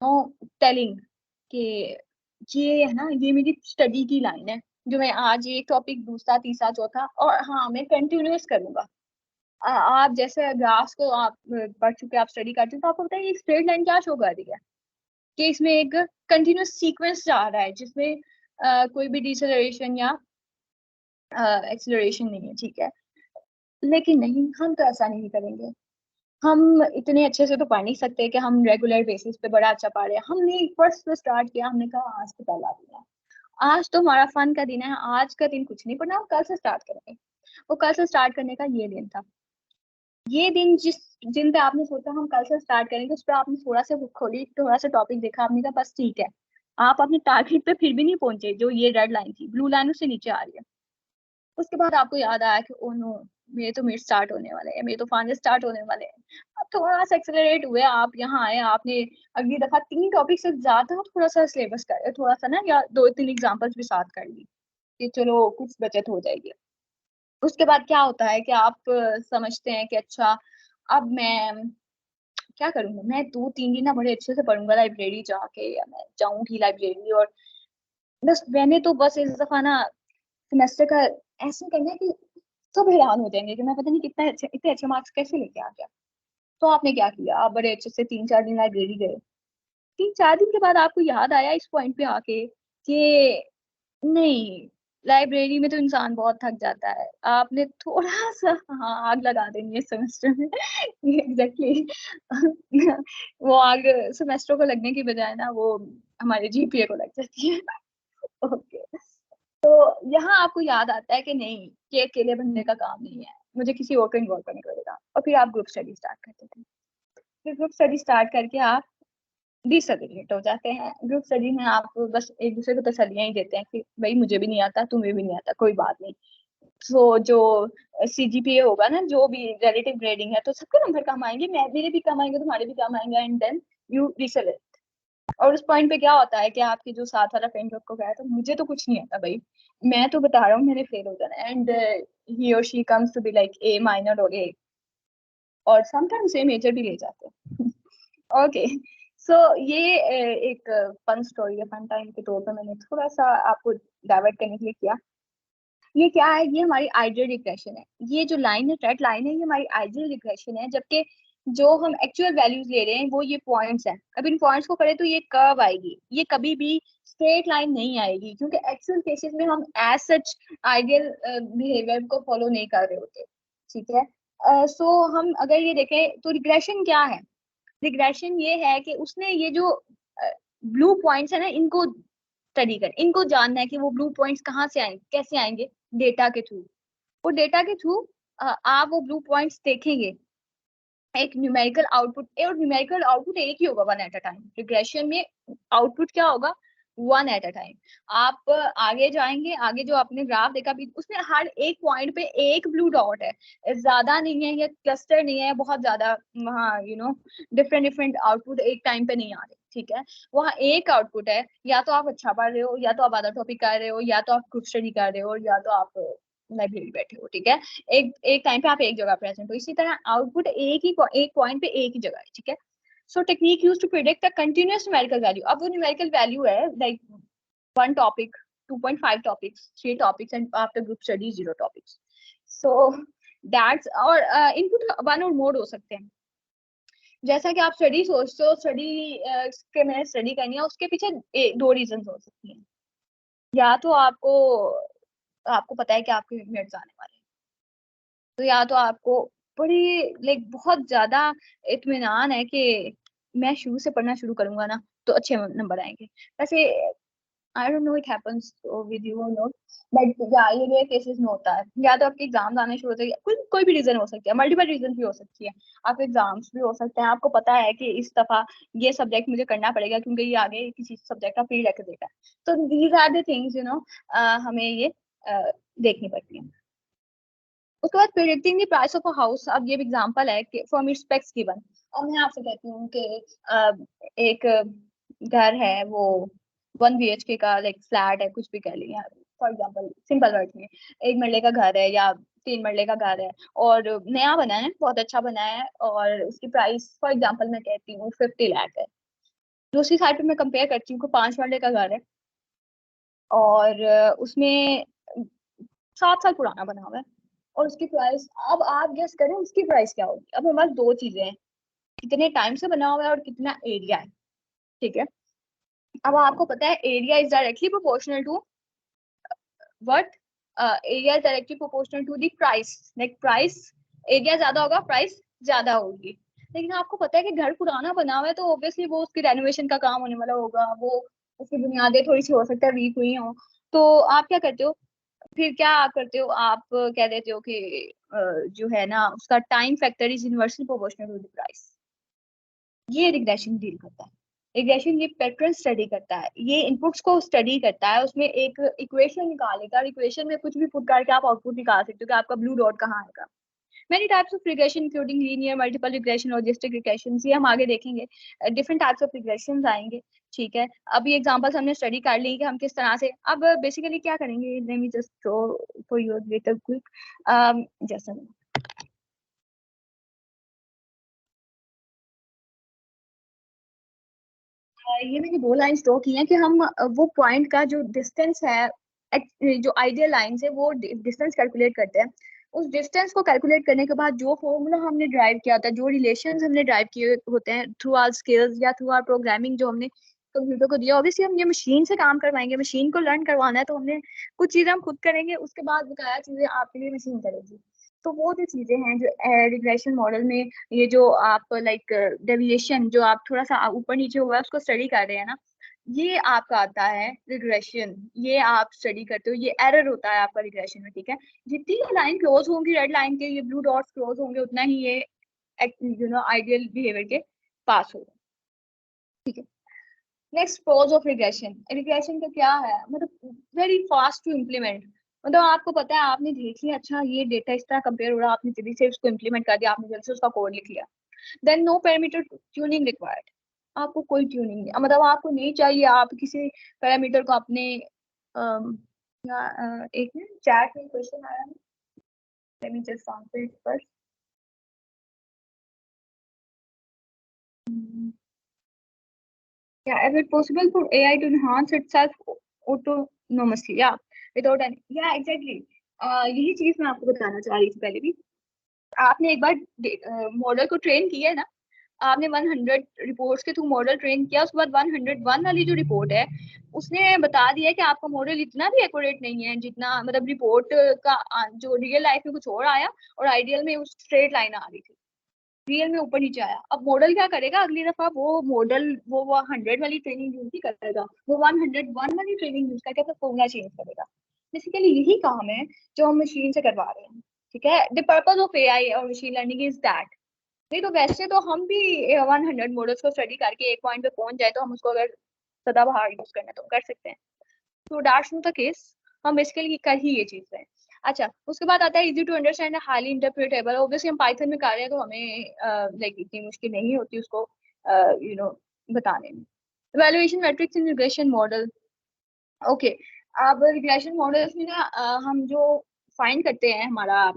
Telling कि ये है ना, ये मेरी स्टडी की लाइन है, जो मैं आज एक टॉपिक दूसरा तीसरा चौथा और हाँ मैं कंटिन्यूअस करूंगा। आप जैसे ग्राफ्स को आप पढ़ चुके, आप स्टडी करते हैं, तो आपको पता है ये स्ट्रेट लाइन क्या शो कर रही है, कि इसमें एक कंटिन्यूअस सीक्वेंस जा रहा है जिसमें कोई भी डिसेलरेशन या एक्सीलरेशन नहीं है, ठीक है। लेकिन नहीं, हम तो ऐसा नहीं करेंगे। हम इतने अच्छे से तो पढ़ नहीं सकते कि हम रेगुलर बेसिस पे बड़ा अच्छा पढ़ रहे हैं। हमने फर्स्ट से स्टार्ट किया, हमने कहा आज तो पहला दिन है, आज तो हमारा फन का दिन है, आज का दिन कुछ नहीं पढ़ना, हम कल से स्टार्ट करेंगे। वो कल से स्टार्ट करने का ये दिन था। ये दिन जिस दिन पे आपने सोचा हम कल से स्टार्ट करेंगे, उस पर आपने थोड़ा सा बुक खोली, थोड़ा सा टॉपिक देखा, आपने कहा बस ठीक है। आप अपने टारगेट पे फिर भी नहीं पहुंचे, जो ये रेड लाइन थी, ब्लू लाइन उससे नीचे आ रही है। उसके बाद आपको याद आया कि ओ नो, मेरे तो मिड स्टार्ट होने वाले हैं, मेरे तो फाइनल स्टार्ट होने वाले हैं। अब थोड़ा सा एक्सेलरेट हुए, आप यहाँ आए, आपने अगली दफा 3 टॉपिक से ज्यादा थोड़ा सा सिलेबस कर, थोड़ा सा ना, या 2-3 एग्जांपल्स भी साथ कर ली, कि चलो कुछ बचत हो जाएगी। उसके बाद क्या होता है कि आप समझते हैं कि अच्छा, अब मैं क्या करूंगा, मैं 2-3 दिन ना बड़े अच्छे से पढ़ूंगा लाइब्रेरी जाके, या मैं जाऊंगी लाइब्रेरी, और बस मैंने तो बस इस दफा ना सेमेस्टर का ऐसे करना है कि सब हैरान हो जाएंगे कि मैं पता नहीं कितना अच्छे, इतने अच्छे मार्क्स कैसे लेके आ गया। तो आपने क्या किया, आप बड़े अच्छे से 3-4 दिन लाइब्रेरी गए। 3-4 दिन के बाद आपको याद आया इस पॉइंट पे आके कि नहीं, लाइब्रेरी में तो इंसान बहुत थक जाता है, आपने थोड़ा सा, हाँ, आग लगा देनी है सेमेस्टर में। एग्जैक्टली। वो आग सेमेस्टर को लगने की बजाय ना, वो हमारे जीपीए को लग जाती है। ओके। तो यहाँ आपको याद आता है कि नहीं, कि अकेले बनने का काम नहीं है, मुझे किसी और को इन्वॉल्व करने को पड़ेगा, और फिर आप ग्रुप स्टडी स्टार्ट करते थे। फिर ग्रुप स्टडी स्टार्ट करके आप डिसएग्रीमेंट हो जाते हैं। ग्रुप स्टडी में आप बस एक दूसरे को तसल्लियां ही देते हैं कि भाई मुझे भी नहीं आता, तुम्हें भी नहीं आता, कोई बात नहीं। तो जो सीजीपीए होगा ना, जो भी रिलेटिव ग्रेडिंग है, तो सबके नंबर कम आएंगे, मैं मेरे भी कम आएंगे, तुम्हारे भी कम आएंगे, एंड देन यू रिसेलेक्ट। और उस पॉइंट पे क्या होता है कि आपके जो साथ वाला फ्रेंड को कहा तो मुझे तो कुछ नहीं आता भाई, मैं तो बता रहा हूँ मैंने फेल हो जाना है, एंड ही और she comes to be like a minor और ए, और समटाइम्स ए मेजर भी ले जाते हैं। ओके। सो ये एक फन स्टोरी है, फन टाइम के तौर पे मैंने थोड़ा सा आपको डाइवर्ट करने के लिए किया। ये क्या है, ये हमारी आइडियल रिग्रेशन है। ये जो लाइन है, रेड लाइन है, ये हमारी आइडियल रिग्रेशन है, जबकि जो हम एक्चुअल वैल्यूज ले रहे हैं वो ये पॉइंट्स हैं। अब इन पॉइंट्स को करें तो ये कर्व आएगी, ये कभी भी स्ट्रेट लाइन नहीं आएगी, क्योंकि एक्चुअल केसेस में हम एज सच आइडियल बिहेवियर को फॉलो नहीं कर रहे होते, ठीक है। सो हम अगर ये देखें तो रिग्रेशन क्या है। रिग्रेशन ये है कि उसने ये जो ब्लू पॉइंट्स है ना, इनको स्टडी कर, इनको जानना है कि वो ब्लू पॉइंट्स कहाँ से आएंगे, कैसे आएंगे, डेटा के थ्रू। वो डेटा के थ्रू आप वो ब्लू पॉइंट्स देखेंगे, एक न्यूमेरिकल आउटपुट, और न्यूमेरिकल आउटपुट एक ही होगा one at a time. Regression में आउटपुट क्या होगा, वन एट अ टाइम। आप आगे जाएंगे, आगे जो आपने ग्राफ देखा भी, उसमें हर एक पॉइंट पे एक ब्लू डॉट है, ज्यादा नहीं है, या क्लस्टर नहीं है बहुत ज्यादा, वहाँ डिफरेंट डिफरेंट आउटपुट एक टाइम पे नहीं आ रहे, ठीक है। वहाँ एक आउटपुट है, या तो आप अच्छा पढ़ रहे हो, या तो आप आधा टॉपिक कर रहे हो, या तो आप ग्रुप स्टडी कर रहे हो, या तो आप लाइब्रेरी बैठे हो, ठीक है। एक एक टाइम पे आप एक जगह प्रेजेंट हो, इसी तरह आउटपुट एक पॉइंट पे एक ही जगह है, ठीक है। So technique use to predict a continuous numerical value. अब वो न्यूमेरिकल वैल्यू है like 1 topic, 2.5 topics, 3 topics, and after group study 0 topics. So that's, और इनपुट वन और मोड हो सकते हैं। जैसा कि आप स्टडी सोचते हो, स्टडी के मैंने स्टडी करनी है, उसके पीछे 2 रीजन हो सकती हैं। या तो आपको आपको पता है कि आपके मिनट्स आने वाले हैं, तो या तो आपको बड़ी लाइक बहुत ज्यादा इत्मीनान है कि मैं शुरू से पढ़ना शुरू करूंगा ना तो अच्छे नंबर आएंगे। वैसे I don't know it happens with you और नॉट, बट या ये रेयर केसेस में होता है। या तो आपके एग्जाम्स आने शुरू होते हैं, कोई कोई भी रीजन हो सकती है, मल्टीपल रीजन भी हो सकती है। आपके एग्जाम्स भी हो सकते हैं, आपको पता है कि इस दफा ये सब्जेक्ट मुझे करना पड़ेगा क्योंकि ये आगे किसी सब्जेक्ट का प्री रिक्विजिट है। तो दीज आर द थिंग्स हमें ये देखनी पड़ती है। उसके बाद predicting the price of a house. अब ये एग्जांपल है कि फ्रॉम इट्स स्पेक्स गिवन। अब मैं आपसे कहती हूँ कि एक घर है, वो 1 BHK का लाइक फ्लैट है, कुछ भी कह लीजिए फॉर एग्जांपल, सिंपल वर्ड में 1 मरले का घर है या 3 मरले का घर है, और नया बना है, बहुत अच्छा बना है, और उसकी प्राइस फॉर एग्जांपल मैं कहती हूँ 50 लाख है। दूसरी साइड पे मैं कंपेयर करती हूँ कि 5 मरले का घर है और उसमें 7 साल पुराना बना हुआ है और उसकी प्राइस, अब आप गेस करें उसकी प्राइस क्या होगी। अब हमारे दो चीजें हैं, कितने टाइम से बना हुआ है और कितना एरिया है। ठीक है, अब आपको पता है area is directly proportional to what, area is directly proportional to the price. Like price, area ज्यादा होगा प्राइस ज्यादा होगी। लेकिन आपको पता है कि घर पुराना बना हुआ है तो ऑब्वियसली वो उसकी रेनोवेशन का काम होने वाला होगा, वो उसकी बुनियादें थोड़ी सी हो सकता है वीक हुई हो। तो आप क्या करते हो, फिर क्या आप करते हो, आप कह देते हो कि जो है ना उसका time factor is inversely proportional to the price. ये रिग्रेशन डील करता है। रिग्रेशन ये पैटर्न स्टडी करता है, ये इनपुट्स को स्टडी करता है, उसमें एक इक्वेशन निकालेगा, इक्वेशन में कुछ भी पुट करके आप आउटपुट निकाल सकते हो कि आपका ब्लू डॉट कहाँ आएगा। Many types of regression including linear, multiple regression, logistic regression, ये हम आगे देखेंगे। डिफरेंट टाइप्स ऑफ रिग्रेशन आएंगे। ठीक है, अब ये एग्जांपल्स हमने स्टडी कर ली कि हम किस तरह से, अब बेसिकली क्या करेंगे, let me just show for your little quick just a minute। ये मैंने दो लाइन ड्रॉ की हैं कि हम वो पॉइंट का जो डिस्टेंस है, जो आइडियल लाइन से वो डिस्टेंस कैलकुलेट करते हैं। उस डिस्टेंस को कैलकुलेट करने के बाद जो फॉर्मूला हमने ड्राइव किया होता है, जो रिलेशंस हमने ड्राइव किए होते हैं थ्रू आवर स्किल्स या थ्रू आवर प्रोग्रामिंग जो हमने कंप्यूटर को दिया, ऑब्वियसली हम ये मशीन से काम करवाएंगे, मशीन को लर्न करवाना है तो हमने कुछ चीजें हम खुद करेंगे, उसके बाद बकाया चीजें आपके लिए मशीन करेगी। तो वो जो चीजें हैं जो रिग्रेशन मॉडल में, ये जो आप लाइक डेविएशन जो आप थोड़ा सा ऊपर नीचे हुआ है उसको स्टडी कर रहे हैं ना, ये आपका आता है रिग्रेशन। ये आप स्टडी करते हो, ये एरर होता है आपका रिग्रेशन में। ठीक है, जितनी ये लाइन क्लोज होंगी रेड लाइन के, ये ब्लू डॉट्स क्लोज होंगे, उतना ही ये आइडियल बिहेवियर के पास होगा। ठीक है, next pros of regression. Regression का क्या है, मतलब वेरी फास्ट टू इम्प्लीमेंट। मतलब आपको पता है, आपने देख लिया, अच्छा ये डेटा इस तरह कंपेयर हो रहा है, आपने जल्दी से उसको इम्प्लीमेंट कर दिया, आपने जल्दी से उसका कोड लिख लिया। Then no parameter tuning required. आपको कोई ट्यूनिंग नहीं, मतलब आपको नहीं चाहिए आप किसी पैरामीटर को अपने एक मिनट, चैट में क्वेश्चन आया है, let me just answer it first. Yeah, is it possible for AI to enhance itself autonomously? Yeah, without any. Yeah, exactly. यही चीज मैं आपको बताना चाह रही थी पहले भी। आपने एक बार मॉडल को ट्रेन किया है ना, आपने 100 रिपोर्ट्स के थ्रू मॉडल ट्रेन किया, उसके बाद 101 वाली जो रिपोर्ट है उसने बता दिया कि आपका मॉडल इतना भी एक्यूरेट नहीं है जितना, मतलब रिपोर्ट का जो रियल लाइफ में कुछ और आया और आइडियल में उस स्ट्रेट लाइन आ रही थी, रियल में ऊपर नीचे आया। अब मॉडल क्या करेगा, अगली दफा वो मॉडल वो 100 वाली ट्रेनिंग यूज ही करेगा, वो 101 वाली ट्रेनिंग यूज करके तो फॉर्मूला चेंज करेगा। बेसिकली यही काम है जो हम मशीन से करवा रहे हैं। ठीक है, द पर्पज ऑफ एआई और मशीन लर्निंग इज दैट। नहीं तो वैसे तो हम भी 100 मॉडल्स को स्टडी करके एक पॉइंट पे पहुंच जाए तो हम उसको अगर सदाबहार यूज करना है तो कर सकते हैं। तो दैट्स नॉट द केस, हम बेसिकली कर ही ये चीज रहे हैं। अच्छा, उसके बाद आता है easy to understand, highly interpretable. Obviously हम पाइथन में कर रहे हैं तो हमें लाइक इतनी मुश्किल नहीं होती उसको यू नो बताने में। इवैल्यूएशन मैट्रिक्स इन रिग्रेशन मॉडल। ओके, अब रिग्रेशन मॉडल्स में ना हम जो फाइंड करते हैं, हमारा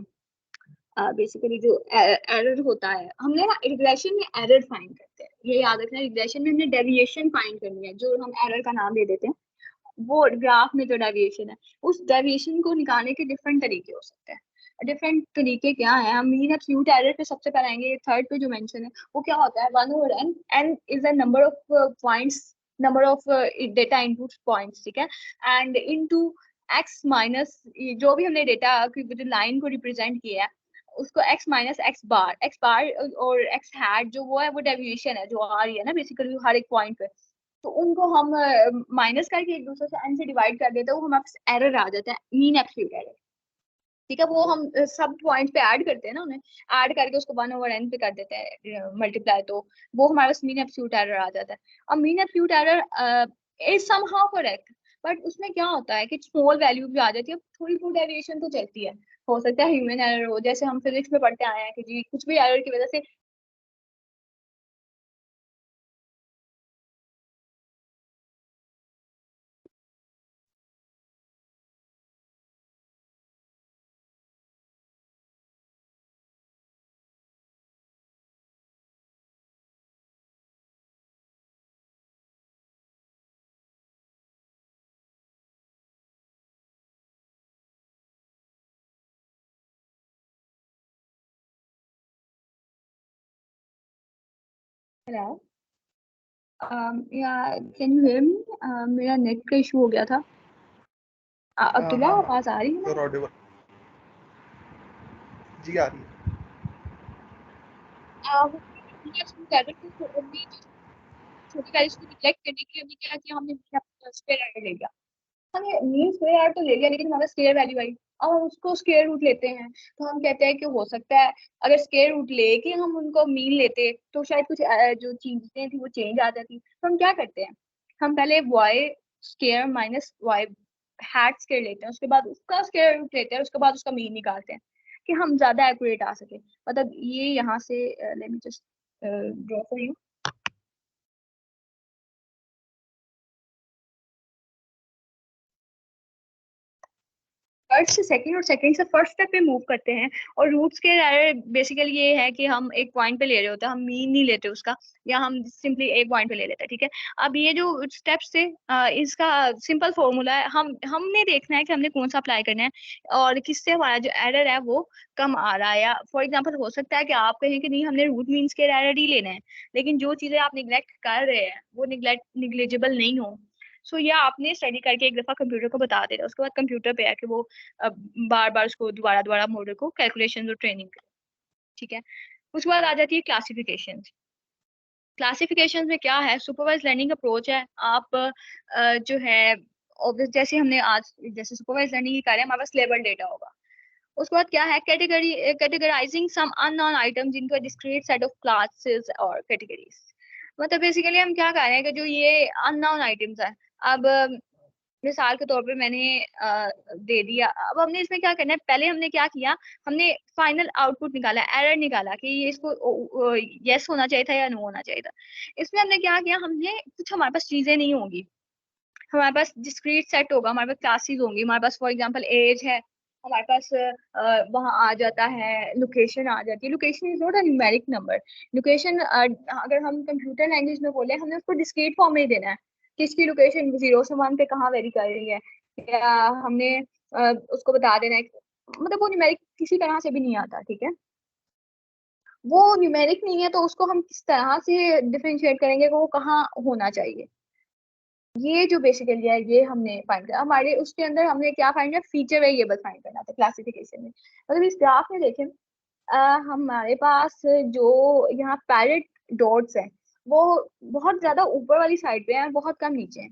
बेसिकली जो एरर होता है, हमने ना रिग्रेशन में एरर फाइंड करते हैं, ये याद रखना। रिग्रेशन में हमने डेविएशन फाइंड करनी है, जो हम एरर का नाम दे देते हैं। वो ग्राफ में जो डेविएशन है, उस डेविएशन को निकालने के डिफरेंट तरीके हो सकते हैं। डिफरेंट तरीके क्या है, हम मीन एब्सोल्यूट एरर पे सबसे पहले आएंगे। थर्ड पे जो मेंशन है वो क्या होता है, 1/n। N is the number of points, number of data input points. ठीक है, एंड इनटू एक्स माइनस, जो भी हमने डेटा की लाइन को रिप्रेजेंट किया है उसको एक्स माइनस एक्स बार और एक्स हैट जो वो है, वो डेविएशन है जो आ रही है ना बेसिकली हर एक पॉइंट पे। तो उनको हम माइनस करके एक दूसरे से एन से डिवाइड कर देते हैं, वो हमारे एरर आ जाता है, मीन एब्सोल्यूट एरर। ठीक है, वो हम सब पॉइंट पे ऐड करते हैं ना, उन्हें ऐड करके उसको 1/n पे कर देते हैं मल्टीप्लाई, तो वो हमारे पास मीन एब्सोल्यूट एरर आ जाता है। अब mean absolute error is somehow correct, but उसमें क्या होता है कि स्मॉल वैल्यू भी आ जाती है, थोड़ी बहुत डेविएशन तो चलती है। हो सकता है ह्यूमन एरर हो, जैसे हम फिजिक्स में पढ़ते आए हैं कि जी कुछ भी एरर की वजह से हेलो, या कैन यू हियर मी? मेरा नेट का इशू हो गया था। अब्दुल्ला, हाँ हाँ, आवाज आ रही है ना? Your Audible. जी आ रही है। हमने शुरू कर रहे थे, तो हमने जो छोटी वैल्यूज को निगलेक्ट करने के लिए हमने क्या किया, हमने स्क्वायर एरर ले लिया। हमने मीन स्क्वायर एरर तो ले लिया, लेकिन हमारा स्क्वायर वैल्यू आई। अब हम उसको स्क्वायर रूट लेते हैं, तो हम कहते हैं कि हो सकता है अगर स्क्वायर रूट लेके हम उनको मीन लेते तो शायद कुछ जो चीजें थी वो चेंज आ जाती। तो हम क्या करते हैं, हम पहले y square minus y hat square लेते हैं, उसके बाद उसका स्क्वायर रूट लेते हैं, उसके बाद उसका मीन निकालते हैं कि हम ज्यादा एक्यूरेट आ सके। मतलब ये यहाँ से let me just draw for you. First से सेकंड और सेकंड से फर्स्ट तक पे मूव करते हैं। और रूट्स के बेसिकली ये है कि हम एक पॉइंट पे ले रहे होते हैं, हम मीन नहीं लेते उसका, या हम सिंपली एक पॉइंट पे ले लेते हैं। ठीक है, अब ये जो स्टेप्स थे, इसका सिंपल फॉर्मूला है। हमने देखना है कि हमने कौन सा अप्लाई करना है और किससे हमारा जो एरर है वो कम आ रहा है। या फॉर एग्जाम्पल हो सकता है कि आप कहें कि नहीं, हमने रूट मीन्स के एरर ही लेना है, लेकिन जो चीजें आप निगलेक्ट कर रहे हैं वो निग्लेजिबल नहीं हो। सो ये आपने स्टडी करके एक दफा कंप्यूटर को बता देना, उसके बाद कंप्यूटर पे आके वो बार बार उसको दोबारा दोबारा मॉडल को कैलकुलेशन और ट्रेनिंग करें। ठीक है, उसके बाद आ जाती है क्लासिफिकेशन। क्लासिफिकेशन में क्या है, सुपरवाइज लर्निंग अप्रोच है। आप जो है ऑब्वियस, जैसे हमने आज जैसे सुपरवाइज लर्निंग की कार्य, हमारे पास लेबल डेटा होगा। उसके बाद क्या है, categorising some unknown items into a discrete set of classes और कैटेगरीज। मतलब बेसिकली हम क्या कर रहे हैं कि जो ये अननोन आइटम्स है, अब मिसाल के तौर पे मैंने दे दिया। अब हमने इसमें क्या करना है, पहले हमने क्या किया, हमने फाइनल आउटपुट निकाला, एरर निकाला कि ये इसको यस होना चाहिए था या नो होना चाहिए था। इसमें हमने क्या किया, हमने कुछ हमारे पास चीजें नहीं होंगी, हमारे पास डिस्क्रीट सेट होगा, हमारे पास क्लासेस होंगी, हमारे पास फॉर एग्जांपल एज है, हमारे पास वहाँ आ जाता है, लोकेशन आ जाती है। Location is not a numeric number. Location अगर हम कंप्यूटर लैंग्वेज में बोले, हमने उसको डिस्क्रीट फॉर्म में ही देना है कि इसकी लोकेशन 0 से 1 पे कहाँ वेरी कर रही है, या हमने उसको बता देना है। मतलब वो न्यूमेरिक किसी तरह से भी नहीं आता। ठीक है, वो न्यूमेरिक नहीं है तो उसको हम किस तरह से डिफरेंशिएट करेंगे कि वो कहाँ होना चाहिए। ये जो बेसिकली है ये हमने फाइंड किया। हमारे उसके अंदर हमने क्या फाइंड किया, फीचर वेरिएबल फाइंड करना था क्लासिफिकेशन में। मतलब इस ग्राफ में देखें, हमारे पास जो यहाँ पैरेट डॉट्स हैं वो बहुत ज्यादा ऊपर वाली साइड पे हैं, बहुत कम नीचे हैं,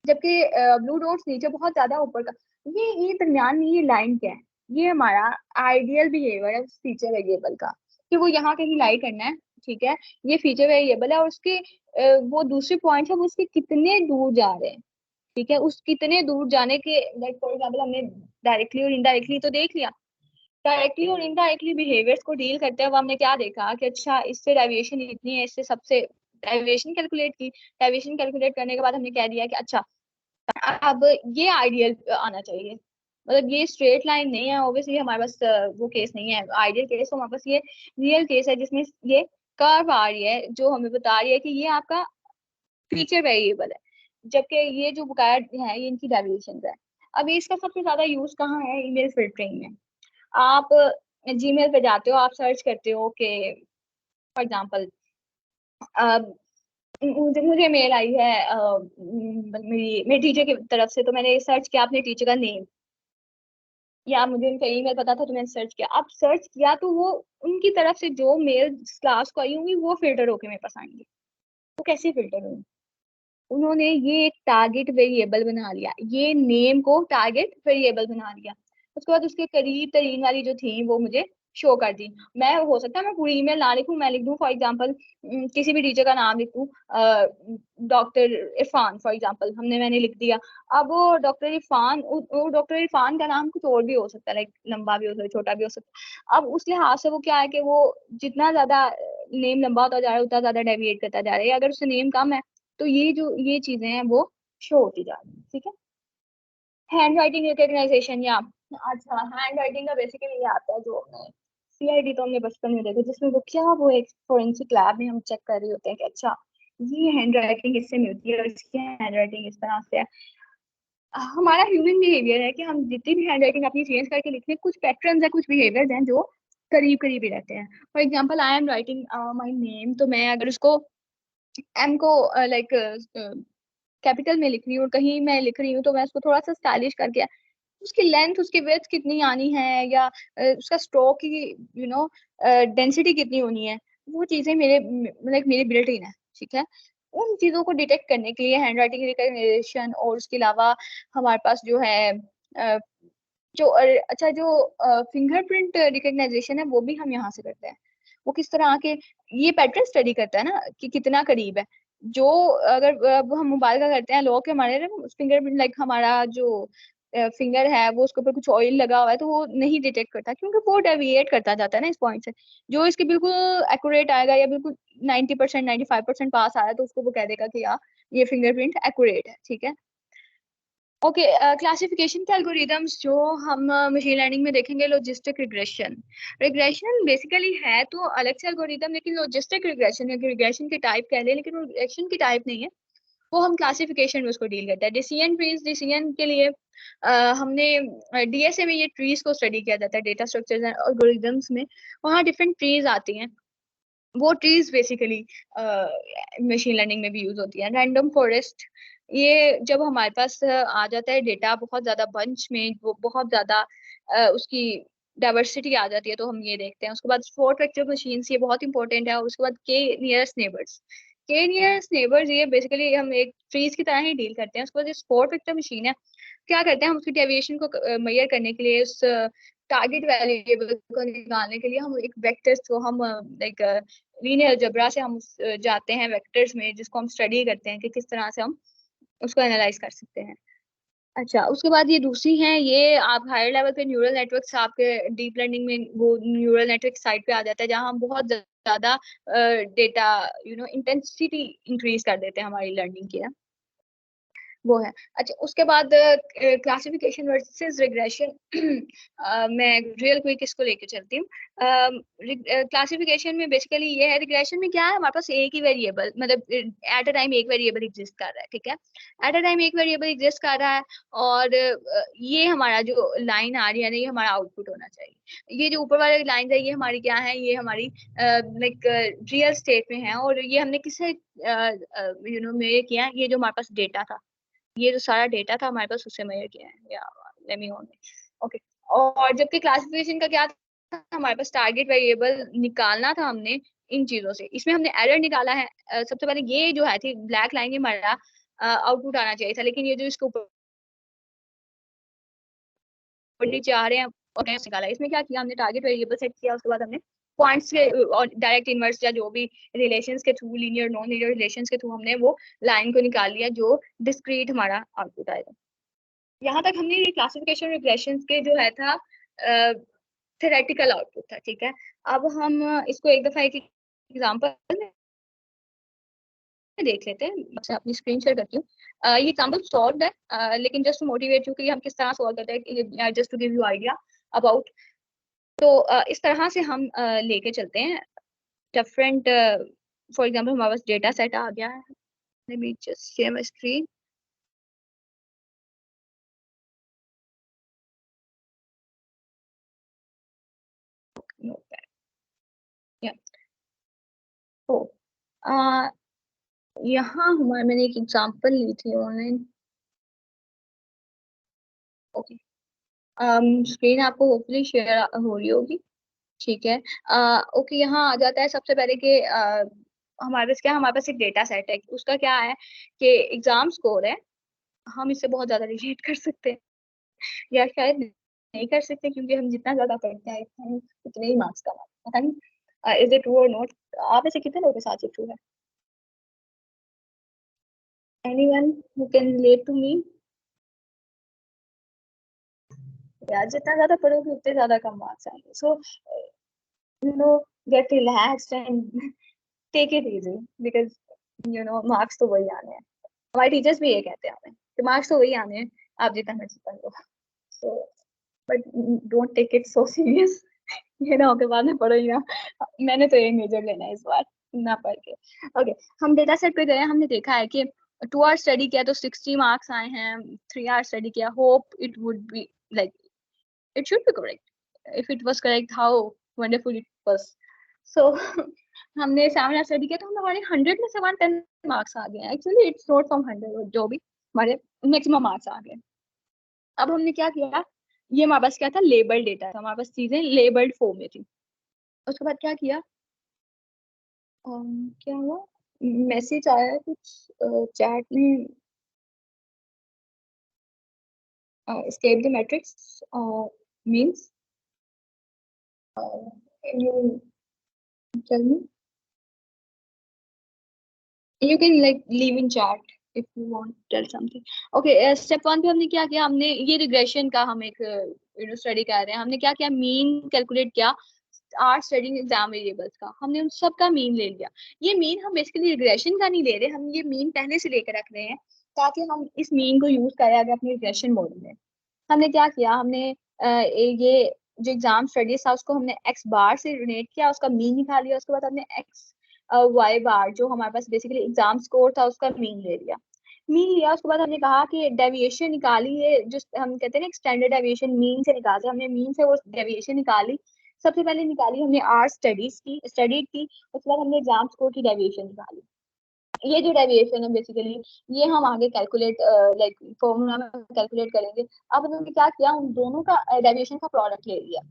जबकि ब्लू डॉट्स नीचे बहुत ज्यादा ऊपर का। ये दरमियान में ये लाइन क्या है, ये हमारा आइडियल बिहेवियर है उस फीचर वेरिएबल का, कि वो यहाँ कहीं लाई करना है। ठीक है, ये फीचर वेरिएबल है और उसके वो दूसरे पॉइंट है, वो उसके कितने दूर जा रहे हैं। ठीक है, उस कितने दूर जाने के, लाइक फॉर एग्जाम्पल हमने डायरेक्टली और इनडायरेक्टली तो देख लिया। डायरेक्टली और इनडायरेक्टली बिहेवियर्स को डील करते हुए हमने क्या देखा कि अच्छा इससे डेविएशन इतनी है, इससे सबसे डेविएशन कैलकुलेट की। डेविएशन कैलकुलेट करने के बाद हमने कह दिया कि अच्छा अब ये आइडियल आना चाहिए। मतलब ये स्ट्रेट लाइन नहीं है, ऑब्वियसली हमारे पास वो केस नहीं है आइडियल केस, तो हमारे पास ये रियल केस है जिसमें ये कर्व आ रही है जो हमें बता रही है कि ये आपका फीचर वेरिएबल है, जबकि ये जो बकाया है ये इनकी डेविएशन है। अब इसका सबसे ज्यादा यूज कहाँ है, ईमेल फिल्टरिंग में। आप जीमेल पे जाते हो, आप सर्च करते हो कि फॉर एग्जांपल मुझे मेल आई है मेरी टीचर की तरफ से, तो मैंने सर्च किया अपने टीचर का नेम, या मुझे उनका ईमेल पता था तो मैंने सर्च किया। अब सर्च किया तो वो उनकी तरफ से जो मेल क्लास को आई होंगी वो फिल्टर होके मेरे पास आएंगे। वो कैसे फिल्टर होंगे, उन्होंने ये एक टारगेट वेरिएबल बना लिया, ये नेम को टारगेट वेरिएबल बना लिया। उसके बाद उसके करीब तरीन वाली जो थी वो मुझे शो कर दी। मैं हो सकता है मैं पूरी ईमेल ना लिखूं, मैं लिख दूं फॉर एग्जांपल किसी भी टीचर का नाम लिख दूं, डॉक्टर इरफान फॉर एग्जांपल, मैंने लिख दिया। अब वो डॉक्टर इरफान, वो डॉक्टर इरफान का नाम कुछ और भी हो सकता है, लाइक लंबा भी हो सकता है, छोटा भी हो सकता है। अब उस लिहाज से वो क्या है कि वो जितना ज्यादा नेम लंबा होता जा रहा है उतना ज्यादा डेविएट करता जा रहा है। अगर उससे नेम कम है तो ये जो ये चीजें हैं वो शो होती जा रही है। ठीक है, हैंड राइटिंग रिकग्नाइजेशन, या अच्छा हैंड राइटिंग का बेसिकली ये आता है जो हमने सीआईडी तो हमने बचपन में देखा, जिसमें वो एक फोरेंसिक लैब में हम चेक कर रहे होते हैं कि अच्छा ये हैंड राइटिंग इससे मिलती है और इसकी हैंड राइटिंग इस तरह से है। हमारा ह्यूमन बिहेवियर है कि हम जितनी भी हैंड राइटिंग अपनी चेंज करके लिखते हैं, कुछ पैटर्न्स है, कुछ बिहेवियर्स हैं जो करीब करीब ही रहते हैं। For example I am writing my name, तो मैं अगर उसको एम को लाइक कैपिटल में लिख रही हूँ और कहीं मैं लिख रही हूँ तो मैं उसको थोड़ा सा स्टाइलिश करके, उसकी लेंथ, उसकी विड्थ कितनी आनी है, या उसका स्ट्रोक की डेंसिटी कितनी होनी है, वो चीजें मेरे लाइक मेरी बिल्ट इन है, ठीक है। उन चीजों को डिटेक्ट करने के लिए हैंड राइटिंग रिकग्निशन, और उसके अलावा हमारे पास जो है अच्छा जो फिंगरप्रिंट रिकग्नाइजेशन है वो भी हम यहाँ से करते हैं। वो किस तरह के, ये पैटर्न स्टडी करता है ना कि कितना करीब है। जो अगर अब हम मोबाइल का करते हैं लोग के, हमारे फिंगरप्रिंट लाइक हमारा जो फिंगर है वो उसके ऊपर कुछ ऑयल लगा हुआ है तो वो नहीं डिटेक्ट करता, क्योंकि वो डेविएट करता जाता है ना इस पॉइंट से। जो इसके बिल्कुल एक्यूरेट आएगा या बिल्कुल 90% 95% पास आया तो उसको वो कह देगा कि यार ये फिंगरप्रिंट एक्यूरेट है, ठीक है। ओके, क्लासिफिकेशन के एल्गोरिदम्स जो हम मशीन लर्निंग में देखेंगे, लॉजिस्टिक रिग्रेशन। रिग्रेशन बेसिकली है तो अलग से एल्गोरिदम, लेकिन लॉजिस्टिक रिग्रेशन, रिग्रेशन की टाइप कह लें लेकिन वो रिग्रेशन की टाइप नहीं है, वो हम क्लासिफिकेशन में उसको डील करते हैं। डिसीजन ट्रीज, डिसीजन के लिए हमने डीएसए में ये ट्रीज को स्टडी किया जाता है, डेटा स्ट्रक्चर्स एंड एल्गोरिदम्स में वहाँ डिफरेंट ट्रीज आती हैं। वो ट्रीज बेसिकली मशीन लर्निंग में भी यूज होती है। रैंडम फॉरेस्ट, ये जब हमारे पास आ जाता है डेटा बहुत ज्यादा बंच में, वो बहुत ज्यादा उसकी डाइवर्सिटी आ जाती है तो हम ये देखते हैं। उसके बाद फोर्थ वेक्टर मशीन्स, ये बहुत इंपॉर्टेंट है। और उसके बाद के नियरेस्ट नेबर्स, के नियरेस्ट नेबर्स ये बेसिकली हम एक ट्रीज की तरह ही डील करते हैं। उसके बाद इस फोर्थ वेक्टर मशीन है, क्या करते हैं हम उसकी डेविएशन को मेजर करने के लिए, उस टारगेट वेरिएबल को निकालने के लिए हम एक वेक्टर्स को हम लाइक लीनियर अलजेब्रा से हम जाते हैं वेक्टर्स में, जिसको हम स्टडी करते हैं कि किस तरह से हम उसको एनालाइज कर सकते हैं। अच्छा, उसके बाद ये दूसरी हैं, ये आप हायर लेवल पे न्यूरल नेटवर्क्स, आपके डीप लर्निंग में वो न्यूरल नेटवर्क साइड पे आ जाता है जहां हम बहुत ज्यादा डेटा इंटेंसिटी इंक्रीज कर देते हैं हमारी लर्निंग की, वो है। अच्छा, उसके बाद क्लासिफिकेशन वर्सेस रिग्रेशन। मैं रियल क्विक इसको लेके चलती हूँ। क्लासिफिकेशन में बेसिकली ये है, रिग्रेशन में क्या है, हमारे पास एक ही वेरिएबल, मतलब एट अ टाइम एक वेरिएबल एग्जिस्ट कर रहा है, ठीक है। एट अ टाइम एक वेरिएबल एग्जिस्ट कर रहा है, और ये हमारा जो लाइन आ रही है ना, ये हमारा आउटपुट होना चाहिए। ये जो ऊपर वाली लाइन है ये हमारी क्या है, ये हमारी लाइक रियल स्टेट में है, और ये हमने किसे मेजर किया है, ये जो हमारे पास डेटा था, ये जो सारा डेटा था हमारे पास उससे मेजर किया है, या लेट मी ओके। और जबकि क्लासिफिकेशन का क्या था, हमारे पास टारगेट वेरिएबल निकालना था हमने इन चीजों से, इसमें हमने एरर निकाला है। सबसे पहले ये जो है थी ब्लैक लाइन, ये हमारा आउटपुट आना चाहिए था, लेकिन ये जो इसके ऊपर नीचे आ रहे हैं और निकाला, इसमें क्या किया हमने, टारगेट वेरिएबल सेट किया, उसके बाद हमने पॉइंट्स के और डायरेक्ट इनवर्स या जो भी रिलेशंस के through, linear non linear relations के थ्रू हमने वो लाइन को निकाल लिया जो डिस्क्रीट हमारा आउटपुट आएगा। यहाँ तक हमने ये क्लासिफिकेशन रिग्रेशन के जो है था थेरेटिकल आउटपुट था, ठीक है। अब हम इसको एक दफा एक एग्जांपल में देख लेते हैं। मैं अपनी स्क्रीन शेयर करती हूँ। ये एग्जांपल सॉल्व है, लेकिन जस्ट टू मोटिवेट यू कि हम किस तरह सॉल्व करते हैं, just to give you idea about. तो इस तरह से हम लेके चलते हैं डिफरेंट। फॉर एग्जांपल हमारे पास डेटा सेट आ गया है, let me just share my screen. या तो यहाँ हमारे, मैंने एक एग्जांपल ली थी ऑनलाइन। ओके, स्क्रीन आपको होपफुली शेयर हो रही होगी, ठीक है। ओके, यहाँ आ जाता है सबसे पहले कि हमारे पास क्या, हमारे पास एक डेटा सेट है, उसका क्या है कि एग्जाम स्कोर है। हम इससे बहुत ज्यादा रिलेट कर सकते हैं या शायद नहीं कर सकते, क्योंकि हम जितना ज्यादा पढ़ते हैं उतने ही मार्क्स का, पता नहीं इज इट ट्रू और नॉट। आप ऐसे कितने लोगों के साथ ये ट्रू है? Anyone who can relate to me? यार जितना ज्यादा पढ़ोगे उतने ज्यादा कम मार्क्स आएंगे, so you know get relaxed and take it easy, because marks तो वही आने हैं। हमारे टीचर्स भी ये कहते हैं हमें कि मार्क्स तो वही आने हैं, आप जितना मर्जी पढ़ लो। So but don't take it so serious. ये ना हो के बाद में पढ़ो ही ना। मैंने तो यही मेजर लेना है इस बार, ना पढ़ के। ओके, हम डेटा सेट पे गए, हमने देखा है कि 2 आवर स्टडी किया तो 60 मार्क्स आए हैं। 3 आवर स्टडी किया, hope it would be like it should be correct. If it was correct, how wonderful it was. So हमने 7 स्टडी किया तो हमारे 100 में से 110 मार्क्स आ गए। एक्चुअली इट्स नॉट फ्रॉम 100, जो भी हमारे मैक्सिमम मार्क्स आ गए। अब हमने क्या किया, ये हमारे पास क्या था, लेबल्ड डेटा था, हमारे पास चीजें लेबल्ड फॉर्म में थी। उसके बाद क्या किया, क्या हुआ, मैसेज आया कुछ चैट में, escape the matrix means can you tell me, you can like leave in chat if you want to tell something. Okay, step 1 पे हमने क्या किया, हमने ये रिग्रेशन का हम एक स्टडी कर रहे हैं, हमने क्या किया, मीन कैलकुलेट किया आर स्टडिंग एग्जाम वेरिएबल्स का, हमने उन सब का मीन ले लिया। ये मीन हम बेसिकली रिग्रेशन का नहीं ले रहे, हम ये मीन पहले से लेकर रख रहे हैं ताकि हम इस मीन को यूज करें आगे अपनी रिग्रेशन मॉडल में। हमने क्या किया, हमने ये जो एग्जाम स्टडीज था उसको हमने एक्स बार से रिलेट किया, उसका मीन निकाल लिया, उसके बाद हमने एक्स वाई बार जो हमारे पास बेसिकली एग्जाम स्कोर था उसका मीन ले लिया। मीन लिया उसके बाद हमने कहा कि डेविएशन निकाली है, जो हम कहते हैं ना स्टैंडर्ड डेविएशन मीन से निकालते हैं, हमने मीन से वो डेविएशन निकाली। सबसे पहले निकाली हमने आर स्टडीज की स्टडीड की, उसके बाद हमने एग्जाम स्कोर की डेविएशन निकाली। ये जो डेविएशन है बेसिकली ये हम आगे कैलकुलेट लाइक फॉर्मूला में कैलकुलेट करेंगे। अब हमने क्या किया, उन दोनों का डेविएशन का प्रोडक्ट ले लिया।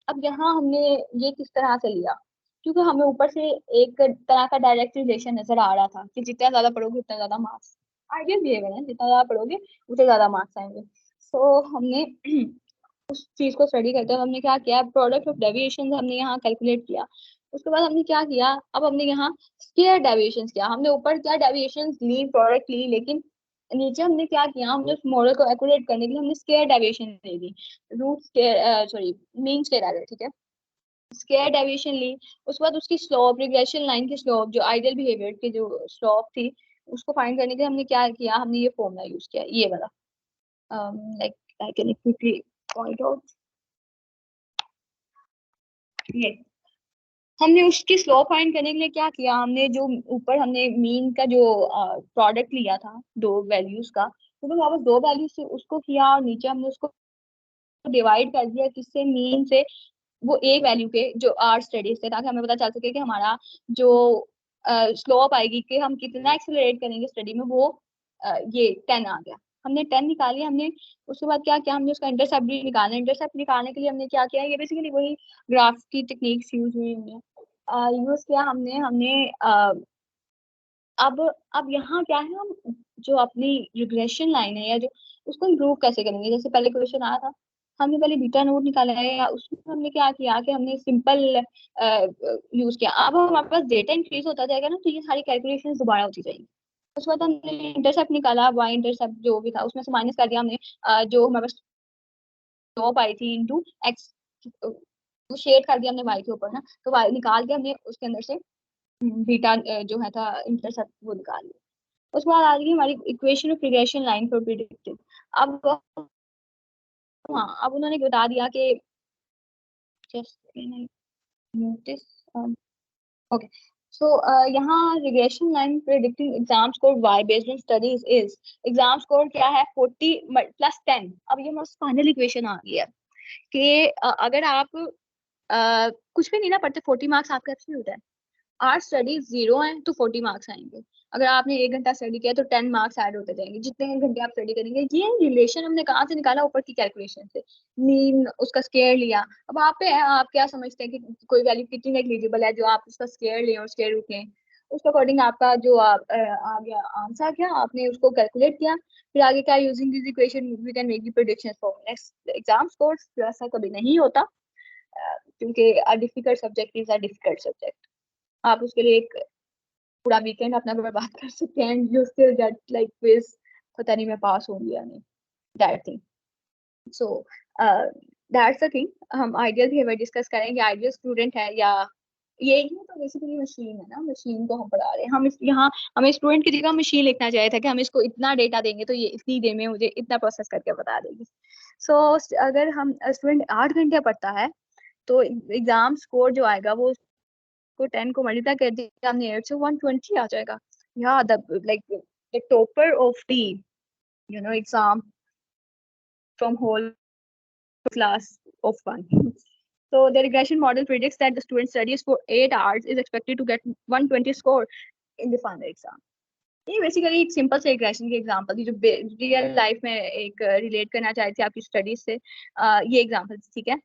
अब यहाँ हमने ये किस तरह से लिया, क्योंकि हमें ऊपर से एक तरह का डायरेक्ट रिलेशन नजर आ रहा था कि जितना ज्यादा पढ़ोगे उतना ज्यादा मार्क्स, आइडियल बिहेवियर है, जितना ज्यादा पढ़ोगे उतने ज्यादा मार्क्स आएंगे। सो हमने उस चीज को स्टडी करते हुए हमने क्या किया, प्रोडक्ट ऑफ डेविएशन हमने यहाँ कैलकुलेट किया। उसके बाद हमने क्या किया, अब हमने यहाँ स्क्वायर डेविएशन किया, हमने ऊपर क्या डेविएशन ली, प्रोडक्ट ली, लेकिन नीचे हमने क्या किया, हमने उस मॉडल को एक्यूरेट करने के लिए हमने स्क्वायर डेविएशन ले ली, root square sorry mean square आ गया, ठीक है, स्क्वायर डेविएशन ली। उसके बाद उसकी स्लोप, रिग्रेशन लाइन की स्लोप, जो आइडियल बिहेवियर की जो स्लोप थी उसको फाइंड करने के लिए हमने क्या किया, हमने ये फॉर्मूला यूज किया, ये वाला, like I can quickly point out, ये हमने उसकी स्लोप फाइंड करने के लिए क्या किया, हमने जो ऊपर हमने मीन का जो प्रोडक्ट लिया था दो वैल्यूज का, तो हमने वापस दो वैल्यूज से उसको किया और नीचे हमने उसको डिवाइड कर दिया किससे, मीन से, वो एक वैल्यू के जो आर स्टडीज थे, ताकि हमें पता चल सके कि हमारा जो स्लोप आएगी कि हम कितना एक्सेलरेट करेंगे स्टडी में, वो ये 10 आ गया। हमने 10 निकाली, हमने उसके बाद क्या किया, हमने उसका इंटरसेप्ट भी निकालना, इंटरसेप्ट निकालने के लिए हमने क्या किया, ये बेसिकली वही ग्राफ की टेक्निक्स यूज हुई हमने यूज किया, हमने हमने अब यहाँ क्या है, हम जो अपनी रिग्रेशन लाइन है या जो उसको इम्प्रूव कैसे करेंगे, जैसे पहले क्वेश्चन आया था, हमने पहले बीटा नोट निकाला है, या उसमें हमने क्या किया कि हमने सिंपल यूज किया। अब हमारे पास डेटा इंक्रीज होता जाएगा ना, तो ये सारी कैलकुलेशन दोबारा होती जाएगी। उसके बाद हमने इंटरसेप्ट निकाला, वाई इंटरसेप्ट जो भी था उसमें से माइनस कर दिया हमने, जो हमारे पास स्लोप आई थी इंटू एक्स, वो शेड कर दिया हमने वाई के ऊपर ना, तो वाई निकाल के हमने उसके अंदर से बीटा जो है था इंटरसेप्ट वो निकाल लिया। उसके बाद आ गई हमारी equation of regression line for predictive. अब हाँ, अब उन्होंने बता दिया कि जस्ट नोटिस, ओके, सो यहाँ regression line predicting exam score y based on studies is, exam score क्या है 40 प्लस 10। अब ये हमारा फाइनल इक्वेशन आ गई है कि अगर आप कुछ भी नहीं ना पढ़ते 40 मार्क्स आपका एब्सोल्यूट है, आठ स्टडी 0 है तो 40 मार्क्स आएंगे, अगर आपने 1 घंटा स्टडी किया तो 10 मार्क्स ऐड होते जाएंगे, जितने घंटे आप स्टडी करेंगे। ये रिलेशन हमने कहाँ से निकाला, ऊपर की कैलकुलेशन से, मीन उसका स्क्वायर लिया। अब आप पे है, आप क्या समझते हैं कि कोई वैल्यू कितनी नेग्लिजिबल है जो आप उसका स्क्वायर लें और स्क्वायर रूट लें, उसके अकॉर्डिंग आपका जो आ गया आंसर, क्या आपने उसको कैलकुलेट किया, फिर आगे क्या, using this equation we can make the predictions for next exam scores. ऐसा कभी नहीं होता क्योंकि a difficult subject is a difficult subject, आप उसके लिए एक पूरा वीकेंड अपना बर्बाद कर सकते हैं, you still get like quiz, पता नहीं मैं पास होंगी या नहीं, that thing. So that's the thing, हम आइडियल बिहेवियर डिस्कस करेंगे, आइडियल स्टूडेंट है या यही है, तो बेसिकली मशीन है ना, मशीन को हम पढ़ा रहे हैं, हम इस यहाँ हमें स्टूडेंट की जगह मशीन लिखना चाहिए था कि हम इसको इतना डेटा देंगे तो ये इतनी देर में मुझे इतना प्रोसेस करके बता देगी। सो अगर हम स्टूडेंट 8 घंटे पढ़ता है तो एग्जाम स्कोर जो आएगा वो को 10 को मल्टीप्लाई कर दिया हमने 8 से 120 आ जाएगा। या the like the topper of the exam from whole class of one. So the regression model predicts that the student studies for 8 hours is expected to get 120 score in the final exam. ये basically एक simple से regression की example थी जो real life में एक relate करना चाहती थी आपकी स्टडीज से, ये एग्जांपल ठीक है।